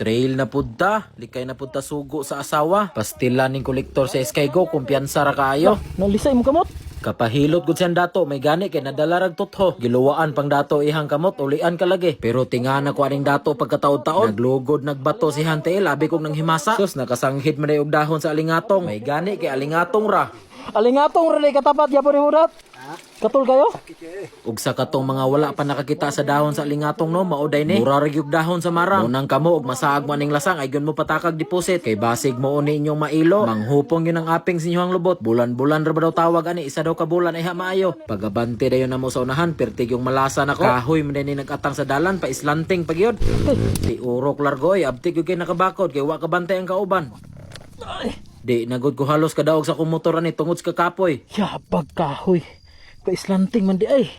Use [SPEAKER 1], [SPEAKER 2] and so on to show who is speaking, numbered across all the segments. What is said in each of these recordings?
[SPEAKER 1] Trail na pudta, likay na pudta sugo sa asawa. Pastilan ning kolektor sa Skygo, kumpiyansa ra kaayo.
[SPEAKER 2] Nalisay mo kamot.
[SPEAKER 1] Kapahilot gud siyang dato, may gani kay nadala rag tutho. Giluwaan pang dato ihang kamot, ulian ka lagi. Pero tingana ko aning dato pagkataon-taon, naglugod nagbato si Hantel, abi kong nang himasa. Sus, nakasanghid man og dahon sa alingatong. May gani kay alingatong ra.
[SPEAKER 2] Alingatong rin katapat yapon ni Hudat. Katul kayo?
[SPEAKER 1] Ug sa katong mga wala pa nakakita sa dahon sa alingatong no, mauday ni. Mura ra gyud dahon sa marang. Munang kamo og masaag mo aning lasang ay gyud mo patakag deposit. Kay basig mo uni inyong mailo. Manghupong yun ang aping sa inyong lubot. Bulan-bulan ra ba daw tawag ani, isa daw ka bulan ay maayo. Pagabante dayon na mo sa unahan, pertig yung malasa nako. Kahoy man ni nagatang sa dalan pa islanting pagyod. Di urok largoy, abtik yung kay nakabakod kay wa ka bantay ang kauban. Di nagod ko halos kadaog sa kong motor ani tungod sa kapoy.
[SPEAKER 2] Yabag kahoy. Kaislanting man di ay.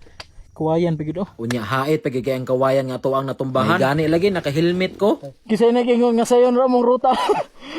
[SPEAKER 2] Kuwayan pagid oh.
[SPEAKER 1] Unya hait pagigay ang kawayan nga tuang natumbahan. May gani lagi naka-helmet ko.
[SPEAKER 2] Kisay na gingon nga sayon ra mong ruta.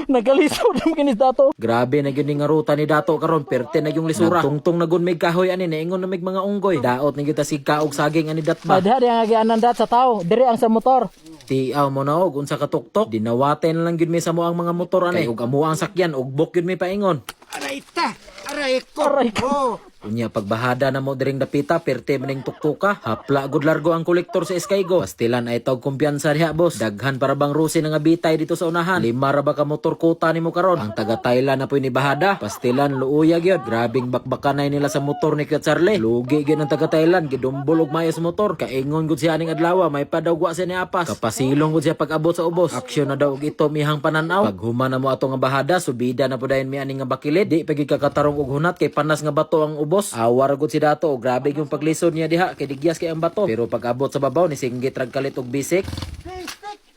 [SPEAKER 2] Nagalisod mo kinis dato.
[SPEAKER 1] Grabe na gyud nga ruta ni dato karon perte na yung lisura. Tungtong na gun may kahoy ani naingon na may mga unggoy. Daot ni kita si kaog saging ani datba.
[SPEAKER 2] Ada ang agianan dat sa tao. Diri ang sa motor.
[SPEAKER 1] Tiaw mo na og unsa ka tuktok. Dinawate na lang gyud mi sa mo ang mga motor ani. Ug amo ang sakyan ug bok gyud mi paingon.
[SPEAKER 3] Aray ta! Aray ko!
[SPEAKER 2] Aray ko.
[SPEAKER 3] Oh.
[SPEAKER 1] Unya pagbahada na mo diring dapita perte maning tuktuka. Hapla gud largo ang kolektor sa Skygo. Pastilan ay tawag kumpiyansa diha boss. Daghan para bang rusi nga bitay dito sa unahan. Lima ra ba ka motor kuta nimo karon? Ang taga Thailand na poy ni bahada. Pastilan luuya gyud. Grabing bakbakanay nila sa motor ni Kuya Charlie. Lugi gyud ang taga Thailand gidumbol og mayo sa motor. Kaingon gud siya aning adlaw may padawwa siya ni apas. Kapasilong gud siya pag-abot sa ubos. Aksyon na daw og ito mihang pananaw. Pag human na mo ato nga bahada subida na pudayon mi aning nga bakilid. Di pagi kakatarong og hunat kay panas nga bato ang ubos. Awar gud si dato, grabe yung paglisod niya diha kay digyas kay ang bato. Pero pag abot sa babaw ni singgit rag kalit og bisik.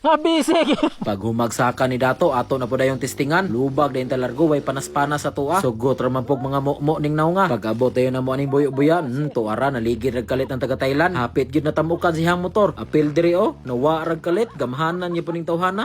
[SPEAKER 2] Habisig.
[SPEAKER 1] Pag humagsaka ni dato ato na pud yung testingan. Lubag dayon talargo way panas-panas sa tuwa. Sugot ra man pog mga mo ning naunga. Pag abot dayon na mo aning buyo-buyan, tuara naligid rag kalit ang taga Thailand. Hapit gid natamukan siyang motor. Apil diri oh, nawa rag kalit gamhanan niya puning tawhana.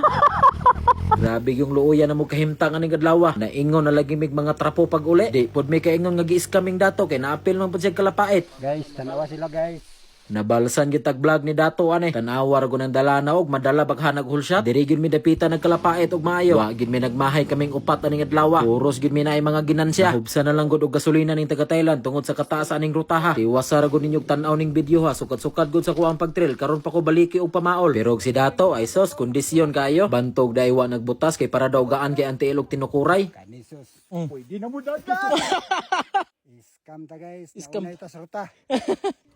[SPEAKER 1] Grabe yung luuya na mo kahimtang aning adlaw. Naingon na lagi mig mga trapo pag uli. Di pod may kaingon nga gi-scamming dato kay naapil man pud siya kalapait.
[SPEAKER 3] Guys, tanawa sila guys.
[SPEAKER 1] Nabalsan gitag vlog ni dato ane. Tanawar ko ng dalana og madala bagha naghulshot. Diri gid mi dapita nagkalapait og maayo. Wa gid mi nagmahay kaming upat aning adlaw. Puros gid mi na ay mga ginansya. Hubsa na lang gud og gasolina ning taga Thailand tungod sa kataas aning rutaha. Tiwasa ra gud ninyog tan-aw ning video ha. Sukat-sukat gud sa kuang pagtrail karon pa ko baliki og pamaol. Pero og si dato ay sos kondisyon kayo. Bantog dai wa nagbutas kay para daw gaan kay anti ilog tinukuray.
[SPEAKER 3] Kanisos. Pwede na mo dagat. Scam ta guys.
[SPEAKER 2] Scam.
[SPEAKER 3] Nauna ito sa ruta.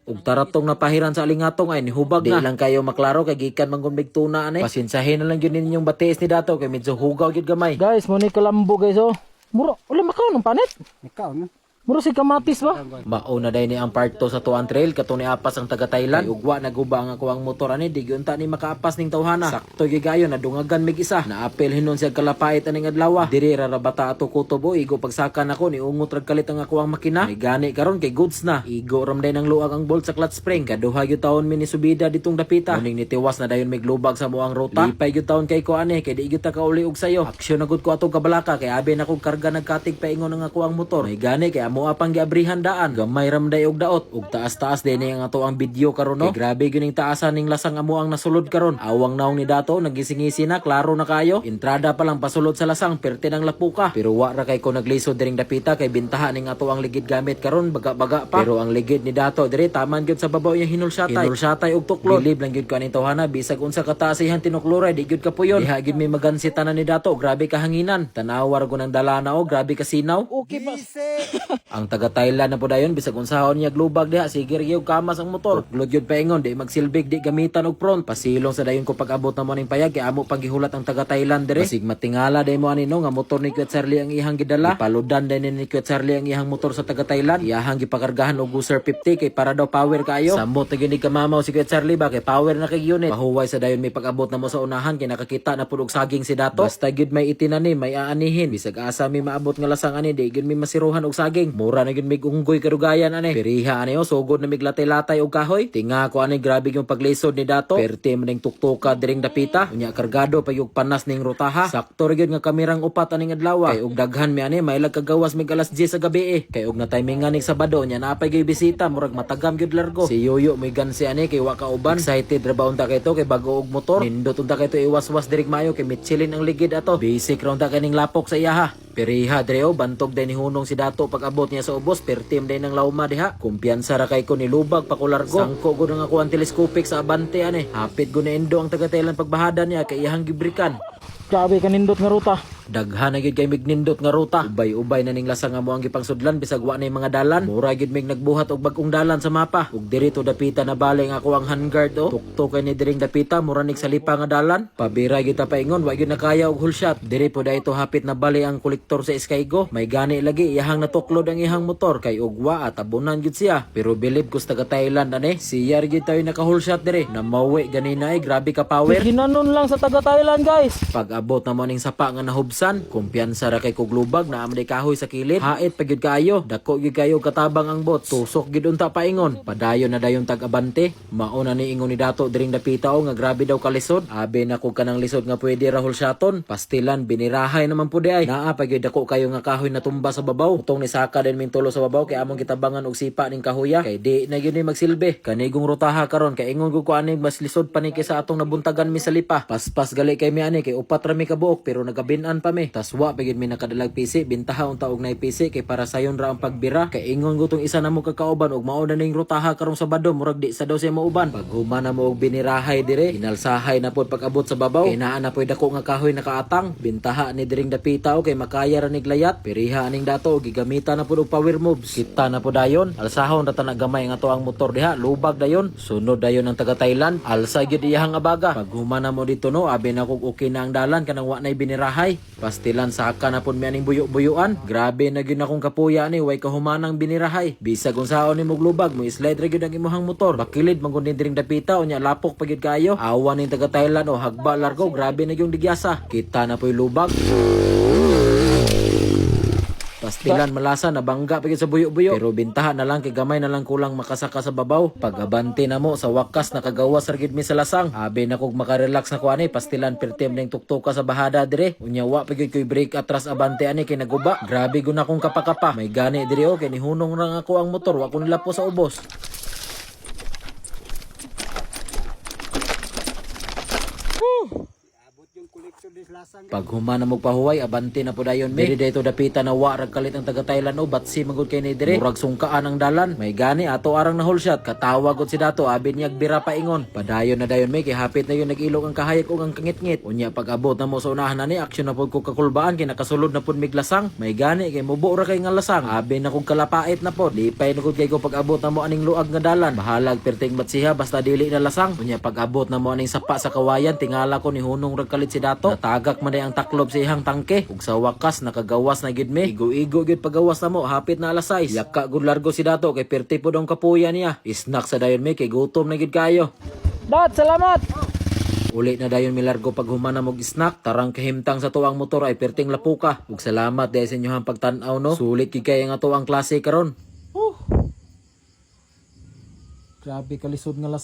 [SPEAKER 1] Ug taratong napahiran sa alingatong ay nihubag na. Di lang kayo maklaro kay gikan manggon big tuna ani. Pasinsahin na lang gyud ninyong batiis ni dato kay medyo hugaw gyud gamay.
[SPEAKER 2] Guys, mo ni kalambo guys oh. Muro, wala makaw ng panit.
[SPEAKER 3] Ikaw no?
[SPEAKER 2] Muro si kamatis ba?
[SPEAKER 1] Mao na day ni ang part 2 sa tuan trail katong ni apas ang taga Thailand. Kay ugwa naguba ang ako ang motor ani di gyud ta ni makaapas ning tawhana. Sakto gigayo na dungagan mig isa. Naapil hinon siya kalapait aning adlaw. Diri ra rabata ato kutob igo pagsakan ako ni ungot rag kalit ang ako ang makina. May gani karon kay goods na. Igo ram day nang luag ang bolt sa clutch spring. Kaduha gyud taon mi ni subida ditong dapita. Muning nitiwas na dayon mig lubag sa moang ruta. Lipay gyud taon kay ko ani kay di gyud ta kauli og sayo. Aksyon na gud ko atong kabalaka kay abi na kog karga nagkatig paingon ang ako ang motor. May gani kay amo apang giabrihan daan gamay ramday og daot ug taas-taas din ang ato ang video karon no. Kay grabe gyud taasan ning lasang amo ang nasulod karon. Awang naong ni dato nagisingisi na klaro na kayo. Entrada pa lang pasulod sa lasang perte ng lapuka. Pero wa ra kay ko naglisod diring dapita kay bintaha ning ato ang ligid gamit karon baga-baga pa. Pero ang ligid ni dato diri taman gyud sa babaw yang hinulsyatay. Hinulsyatay og tuklon. Bilib lang gyud kaning tawhana bisag unsa kataasihan tinukluray di gyud kapuyon. Diha gyud may magansita na ni dato grabe kahanginan. Tanawar ko ng dalana og grabe kasinaw.
[SPEAKER 2] Okay pa.
[SPEAKER 1] Ang taga Thailand na po dayon bisag unsahon niya glubag diha sige gyud kamas ang motor. Uklod gyud paingon di magsilbig di gamitan og front. Pasilong sa dayon ko pag-abot na mo ning payag kay amo panggihulat ang taga Thailand dire. Basig matingala day mo ani no nga motor ni Kuya Charlie ang ihang gidala. Ipaludan din ni Kuya Charlie ang ihang motor sa taga Thailand. Iyahang gipakargahan og User 50 kay para daw power kaayo. Samot na gyud kamamaw si Kuya Charlie ba kay power na kay unit. Pahuway sa dayon may pag-abot na mo sa unahan kay nakakita na pud og saging si dato. Basta gyud may itinanim may aanihin bisag asa mi maabot nga lasang ani di gyud mi masiruhan og saging. Mura na gyud mig unggoy kadugayan ani. Piriha ani sugod na mig latay-latay og kahoy. Tinga ko ani grabe yung paglisod ni dato. Perti man ning tuktuka diring dapita. Unya kargado pa yung panas ning rutaha. Sakto ra gyud nga kamerang upat aning adlaw. Kay og daghan mi ani may kagawas mig alas 10 sa gabi Kay og na timingan ning Sabado nya napay gyud bisita murag matagam gyud largo. Si Yoyo may gansi ani kay wa ka uban. Excited ra ba unta kay to kay bago og motor. Nindot unta kay to iwas-was dirig mayo kay Michelin ang ligid ato. Basic ra unta kaning lapok sa iyaha. Piriha dreo bantog din ni hunong si dato pag abot niya sa ubos pertim din ng lauma diha. Kumpiyansa ra kay ko nilubag pa ko largo. Sangko gud nga ko ang telescopic sa abante ani. Hapit gud na endo ang taga-Thailand pagbahada niya kay iyang gibrikan.
[SPEAKER 2] Grabe kanindot nga ruta.
[SPEAKER 1] Daghan na gyud kay mignindot nga ruta. Ubay-ubay na ning lasa nga mo ang gipangsudlan bisag wa na mga dalan. Mura gyud mig nagbuhat og bag-ong dalan sa mapa. Ug diri to dapita na bale nga ako ang handguard Tuktok kay ni diring dapita mura nig salipa nga dalan. Pabira gyud ta paingon wa gyud nakaya og hulshot. Diri po dayto hapit na bale ang kolektor sa Skygo. May gani lagi iyahang natuklod ang iyang motor kay ugwa at abunan gyud siya. Pero bilib ko sa taga Thailand ani. Siya gyud tayo naka-hulshot diri. Namawi ganina grabe ka power.
[SPEAKER 2] Ginanon lang sa taga Thailand guys.
[SPEAKER 1] Pag abot na mo ning sapa nga nahubsan, kumpiyansa ra kay kog lubag na amday kahoy sa kilid. Hait pa gyud kayo, dako gyud kayo katabang ang bot. Tusok gyud unta paingon. Padayon na dayon tag-abante. Mao na ni ingon ni dato diring dapita nga grabe daw kalisod. Abi na ko kanang lisod nga pwede ra hulsyaton. Pastilan binirahay naman pud ay. Naa pa gyud dako kayo nga kahoy na tumba sa babaw. Utong ni saka din ming tulo sa babaw kay among kitabangan og sipa ning kahoya. Kay di na gyud ni magsilbi. Kanigong rutaha karon kay ingon ko ani mas lisod pa ni kaysa atong nabuntagan mi sa lipa. Paspas gali kay mi ani kay upat ra mi kabuok pero nagabinan pa mi. Taswa pagid mi nakadalag PC bintaha unta og nay PC kay para sayon ra ang pagbira. Kay ingon ko tong isa na mo kakauban og mao na ning rutaha karong Sabado murag di sa daw siya mauban. Pag human na mo og binirahay dire, inalsahay na pod pag-abot sa babaw. Kay naa na pod dako nga kahoy nakaatang. Bintaha ni diring dapita o kay makaya ra nig layat. Piriha aning dato gigamita na pod og power moves. Kita na pod dayon. Alsahon ra ta nagamay nga to ang motor diha. Lubag dayon. Sunod dayon ang taga Thailand. Alsa gyud iyahang abaga. Pag human na mo dito no, abi na kog okay na ang dalan kanang wa nay binirahay. Pastilan saka na pud mi aning buyo-buyuan. Grabe na gyud akong kapuya ni way kahumanang binirahay. Bisag unsaon nimo lubag mo slide ra gyud ang imuhang motor. Bakilid man gud diring dapita unya lapok pa gyud kayo. Awan ning taga Thailand o hagba largo grabe na gyud digyasa. Kita na po'y lubag. Pastilan malasa na bangga pagid sa buyo-buyo pero bintaha na lang kay gamay na lang kulang makasaka sa babaw. Pag-abante na mo sa wakas nakagawas ra gid mi sa lasang. Abi na kog makarelax na ko ani pastilan pertem ning tuktuka sa bahada dire. Unya wa pagid koy break atras abante ani kay naguba. Grabe gud na akong kapakapa. May gani dire kay nihunong ra ako ang motor wa ko nilapo sa ubos. Pag human na magpahuway, abante na po dayon mi. Diri dayto dapita na wa rag kalit ang taga Thailand o batsi magud kay ni dire. Murag sungkaan ang dalan. May gani ato arang na hulshot. Katawa gud si dato abi niya bira paingon. Padayon na dayon mi kay hapit na yun nag-ilog ang kahayag ug ang kangit-ngit. Unya pag abot na mo sa unahan ani aksyon na pud ko kakulbaan kay nakasulod na pud miglasang. May gani kay mubo ra kay nga lasang. Abi na kog kalapait na pod. Lipay na kod kay ko pag abot na mo aning luag nga dalan. Bahalag perting batsiha basta dili na lasang. Unya pag abot na mo aning sapa sa kawayan tingala ko ni hunong rag kalit si dato. Natagak man ang taklob sa ihang tangke ug sa wakas nakagawas na gid mi. Igo-igo gid pagawas na mo hapit na alas 6. Yaka gud largo si dato kay perti pod ang kapuya niya. Snack sa dayon mi kay gutom na gid kayo.
[SPEAKER 2] Dad, salamat.
[SPEAKER 1] Uli na dayon mi largo pag human na mog snack. Tarang kahimtang sa tuwang motor ay perting lapuka. Ug salamat dahil sa inyohang pagtan-aw no. Sulit gid kay nga tuwang klase karon.
[SPEAKER 2] Grabe kalisod nga lasang.